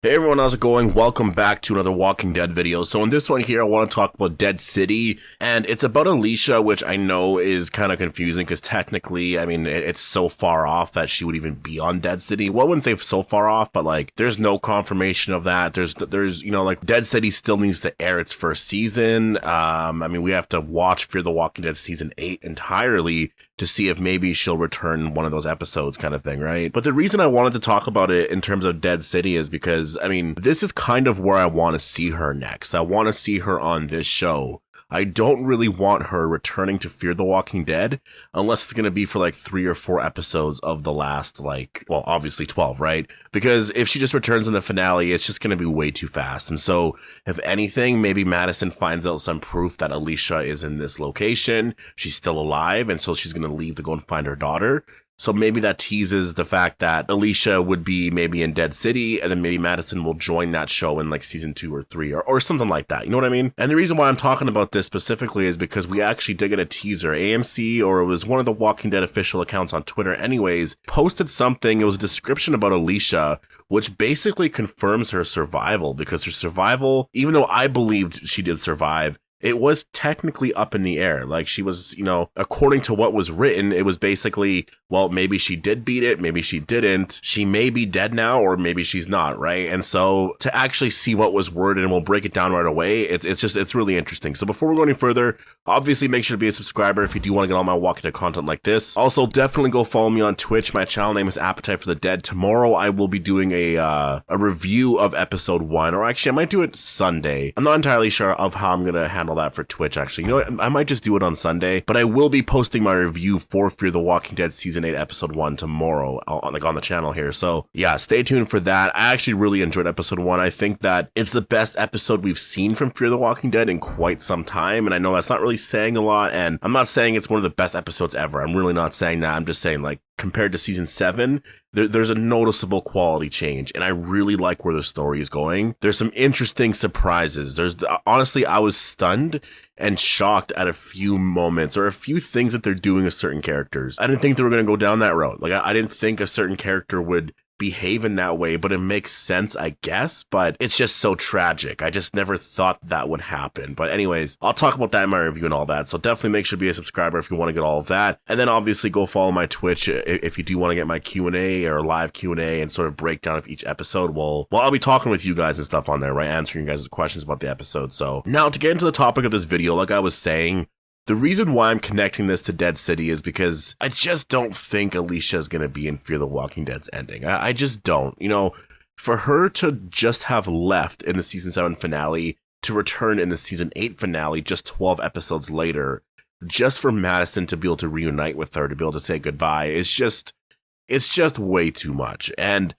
Hey everyone, how's it going? Welcome back to another Walking Dead video. So in this one here, I want to talk about Dead City, and it's about Alicia, which I know is kind of confusing because technically, I mean, it's so far off that she would even be on Dead City. Well, I wouldn't say so far off, but like, there's no confirmation of that. There's, like, Dead City still needs to air its first season. I mean, we have to watch Fear the Walking Dead season 8 entirely to see if maybe she'll return in one of those episodes kind of thing, right? But the reason I wanted to talk about it in terms of Dead City is because, I mean, this is kind of where I want to see her next. I want to see her on this show. I don't really want her returning to Fear the Walking Dead unless it's going to be for like 3 or 4 episodes of the last, like, well, obviously 12, right? Because if she just returns in the finale, it's just going to be way too fast. And so, if anything, maybe Madison finds out some proof that Alicia is in this location, she's still alive, and so she's going to leave to go and find her daughter. So maybe that teases the fact that Alicia would be maybe in Dead City, and then maybe Madison will join that show in like season 2 or 3 or something like that. You know what I mean? And the reason why I'm talking about this specifically is because we actually did get a teaser. AMC, or it was one of the Walking Dead official accounts on Twitter anyways, posted something. It was a description about Alicia, which basically confirms her survival, because her survival, even though I believed she did survive, it was technically up in the air. Like, she was, according to what was written, it was basically, well, maybe she did beat it, maybe she didn't. She may be dead now, or maybe she's not, right? And so to actually see what was worded, and we'll break it down right away, it's really interesting. So before we go any further, obviously make sure to be a subscriber if you do want to get all my Walking Dead content like this. Also, definitely go follow me on Twitch. My channel name is Appetite for the Dead. Tomorrow I will be doing a review of episode 1, or actually I might do it Sunday. I'm not entirely sure of how I'm gonna handle that for Twitch, actually. You know what? I might just do it on Sunday, but I will be posting my review for Fear the Walking Dead season 8 episode 1 tomorrow, on the channel here. So yeah, stay tuned for that. I actually really enjoyed episode 1. I think that it's the best episode we've seen from Fear the Walking Dead in quite some time, and I know that's not really saying a lot, and I'm not saying it's one of the best episodes ever. I'm really not saying that. I'm just saying, like, compared to season 7, there's a noticeable quality change, and I really like where the story is going. There's some interesting surprises. Honestly, I was stunned and shocked at a few moments, or a few things that they're doing with certain characters. I didn't think they were going to go down that road. Like, I didn't think a certain character would behave in that way, but it makes sense, I guess, but it's just so tragic. I just never thought that would happen. But anyways, I'll talk about that in my review and all that, so definitely make sure to be a subscriber if you want to get all of that. And then obviously go follow my Twitch if you do want to get my Q&A or live Q&A and sort of breakdown of each episode. Well, I'll be talking with you guys and stuff on there, right? Answering you guys' questions about the episode. So now to get into the topic of this video, like I was saying, the reason why I'm connecting this to Dead City is because I just don't think Alicia is going to be in Fear the Walking Dead's ending. I just don't. For her to just have left in the season 7 finale, to return in the season 8 finale just 12 episodes later, just for Madison to be able to reunite with her, to be able to say goodbye, it's just way too much. And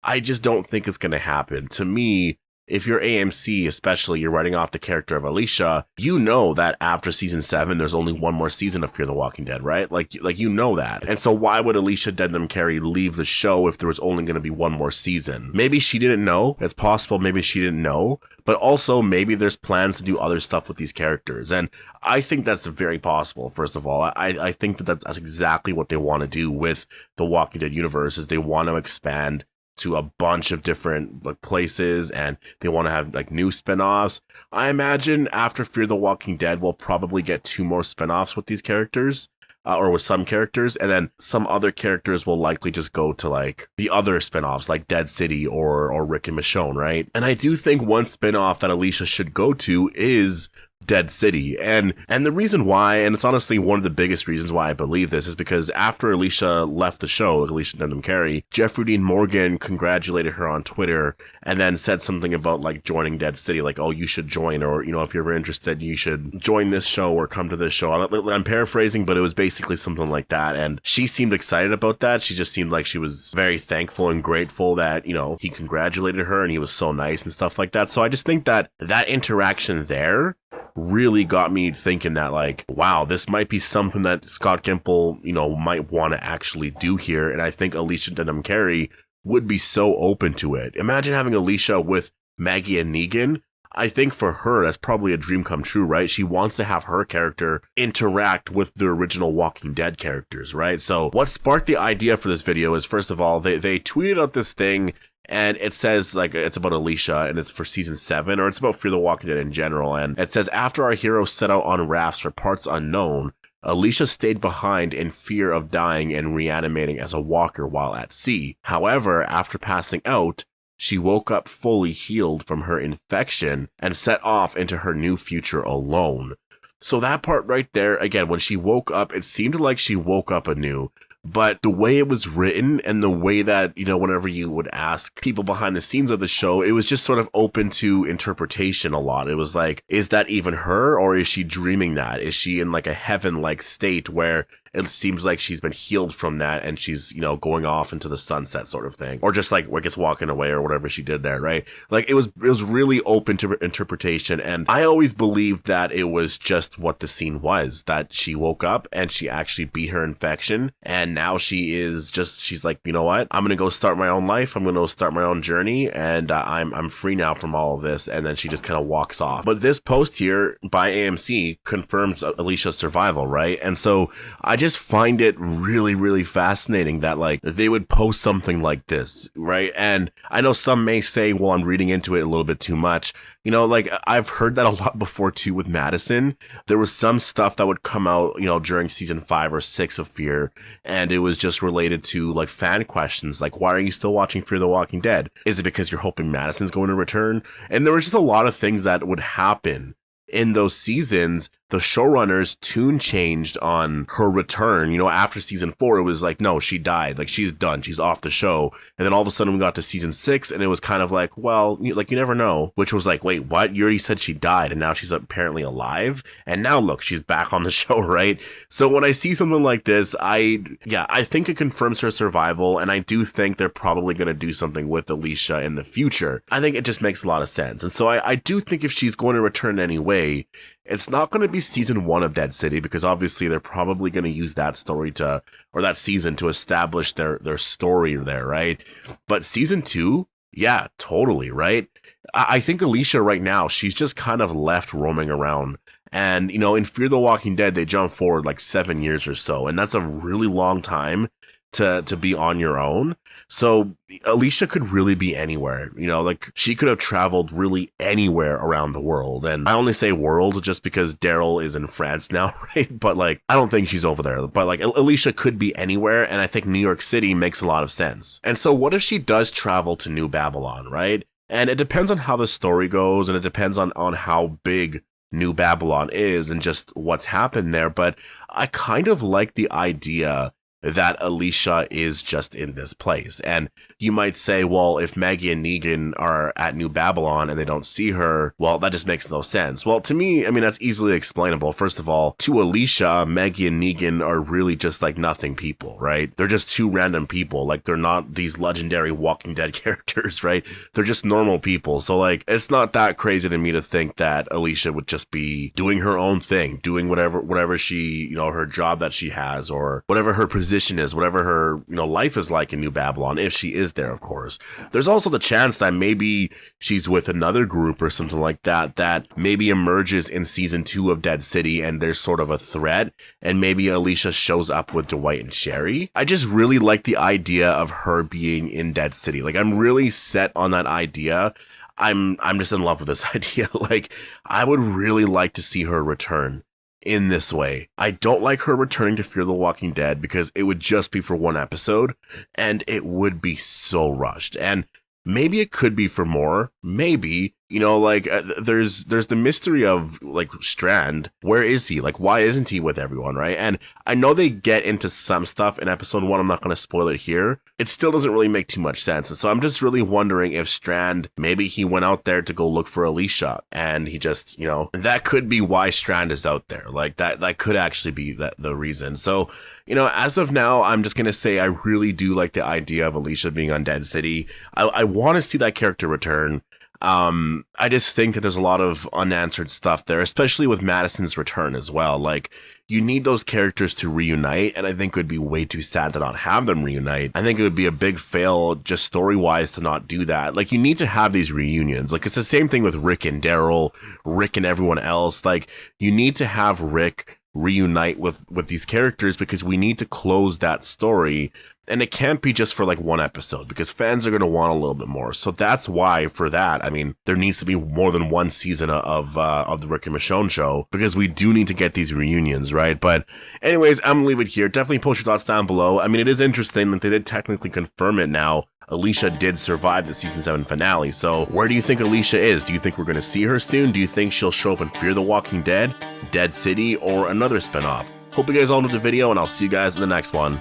I just don't think it's going to happen. To me, if you're AMC, especially, you're writing off the character of Alicia, you know that after season 7, there's only one more season of Fear the Walking Dead, right? Like you know that. And so why would Alicia Dedham Carey leave the show if there was only going to be one more season? Maybe she didn't know. It's possible maybe she didn't know. But also, maybe there's plans to do other stuff with these characters. And I think that's very possible, first of all. I think that's exactly what they want to do with the Walking Dead universe, is they want to expand to a bunch of different places, and they want to have new spin-offs. I imagine after Fear the Walking Dead, we'll probably get 2 more spin-offs with these characters, or with some characters, and then some other characters will likely just go to the other spin-offs, like Dead City or Rick and Michonne, right? And I do think one spin-off that Alicia should go to is Dead City. And the reason why, and it's honestly one of the biggest reasons why I believe this, is because after Alicia left the show, Alicia Dedham Carey, Jeffrey Dean Morgan congratulated her on Twitter and then said something about joining Dead City, oh, you should join, or if you're ever interested, you should join this show or come to this show. I'm paraphrasing, but it was basically something like that, and she seemed excited about that. She just seemed like she was very thankful and grateful that he congratulated her and he was so nice and stuff like that. So I just think that interaction there really got me thinking that wow, this might be something that Scott Gimple, might want to actually do here. And I think Alicia Dedham Carey would be so open to it. Imagine having Alicia with Maggie and Negan. I think for her, that's probably a dream come true, right? She wants to have her character interact with the original Walking Dead characters, right? So what sparked the idea for this video is, first of all, they tweeted out this thing, And it says, like, it's about Alicia, and it's for season 7, or it's about Fear the Walking Dead in general. And it says, after our heroes set out on rafts for parts unknown, Alicia stayed behind in fear of dying and reanimating as a walker while at sea. However, after passing out, she woke up fully healed from her infection and set off into her new future alone. So that part right there, again, when she woke up, it seemed like she woke up anew. But the way it was written and the way that, you know, whenever you would ask people behind the scenes of the show, it was just sort of open to interpretation a lot. It was like, is that even her, or is she dreaming that? Is she in like a heaven-like state where it seems like she's been healed from that and she's, you know, going off into the sunset sort of thing? Or just like, I guess, walking away or whatever she did there, right? Like, it was really open to interpretation. And I always believed that it was just what the scene was, that she woke up and she actually beat her infection, and now she's like, you know what? I'm going to go start my own life. I'm going to start my own journey, and I'm free now from all of this. And then she just kind of walks off. But this post here by AMC confirms Alicia's survival, right? And so I just find it really, really fascinating that, like, they would post something like this, right? And I know some may say, well, I'm reading into it a little bit too much. You know, like, I've heard that a lot before too with Madison. There was some stuff that would come out, you know, during season 5 or 6 of Fear, and it was just related to like fan questions, like, why are you still watching Fear the Walking Dead? Is it because you're hoping Madison's going to return? And there was just a lot of things that would happen in those seasons. The showrunners tune changed on her return. You know, after season 4, it was like, no, she died. Like, she's done. She's off the show. And then all of a sudden we got to season 6, and it was kind of like, well, you never know. Which was like, wait, what? You already said she died, and now she's apparently alive? And now look, she's back on the show, right? So when I see something like this, I think it confirms her survival, and I do think they're probably going to do something with Alicia in the future. I think it just makes a lot of sense. And so I do think if she's going to return anyway, it's not going to be season 1 of Dead City, because obviously they're probably going to use that story or that season to establish their story there, right? But season 2, yeah, totally, right? I think Alicia right now, she's just kind of left roaming around. And, you know, in Fear the Walking Dead, they jump forward like 7 years or so, and that's a really long time to be on your own. So Alicia could really be anywhere, you know, like, she could have traveled really anywhere around the world. And I only say world just because Daryl is in France now, right? But like, I don't think she's over there. But like, Alicia could be anywhere, and I think New York City makes a lot of sense. And so what if she does travel to New Babylon, right? And it depends on how the story goes, and it depends on how big New Babylon is and just what's happened there. But I kind of like the idea that Alicia is just in this place. And you might say, well, if Maggie and Negan are at New Babylon and they don't see her, well, that just makes no sense. Well, to me, I mean, that's easily explainable. First of all, to Alicia, Maggie and Negan are really just like nothing people, right? They're just two random people. Like, they're not these legendary Walking Dead characters, right? They're just normal people. So like, it's not that crazy to me to think that Alicia would just be doing her own thing, doing whatever she, you know, her job that she has, or whatever her position is, whatever her, you know, life is like in New Babylon, if she is there, of course. There's also the chance that maybe she's with another group or something like that maybe emerges in season 2 of Dead City, and there's sort of a threat, and maybe Alicia shows up with Dwight and Sherry. I just really like the idea of her being in Dead City. Like, I'm really set on that idea. I'm just in love with this idea. Like, I would really like to see her return in this way. I don't like her returning to Fear the Walking Dead because it would just be for 1 episode, and it would be so rushed. And maybe it could be for more. Maybe, you know, like, there's the mystery of like Strand. Where is he? Like, why isn't he with everyone, right? And I know they get into some stuff in episode 1. I'm not going to spoil it here. It still doesn't really make too much sense. And so I'm just really wondering if Strand, maybe he went out there to go look for Alicia, and he just, you know, that could be why Strand is out there. Like, that could actually be the reason. So, you know, as of now, I'm just going to say I really do like the idea of Alicia being on Dead City. I want to see that character return. I just think that there's a lot of unanswered stuff there, especially with Madison's return as well. Like, you need those characters to reunite, and I think it would be way too sad to not have them reunite. I think it would be a big fail just story-wise to not do that. Like, you need to have these reunions. Like, it's the same thing with Rick and Daryl, Rick and everyone else. Like, you need to have Rick reunite with these characters because we need to close that story. And it can't be just for like one episode because fans are going to want a little bit more. So that's why for that, I mean, there needs to be more than one season of the Rick and Michonne show because we do need to get these reunions, right? But anyways, I'm going to leave it here. Definitely post your thoughts down below. I mean, it is interesting that they did technically confirm it now. Alicia did survive the season 7 finale. So where do you think Alicia is? Do you think we're going to see her soon? Do you think she'll show up in Fear the Walking Dead, Dead City, or another spinoff? Hope you guys all enjoyed the video, and I'll see you guys in the next one.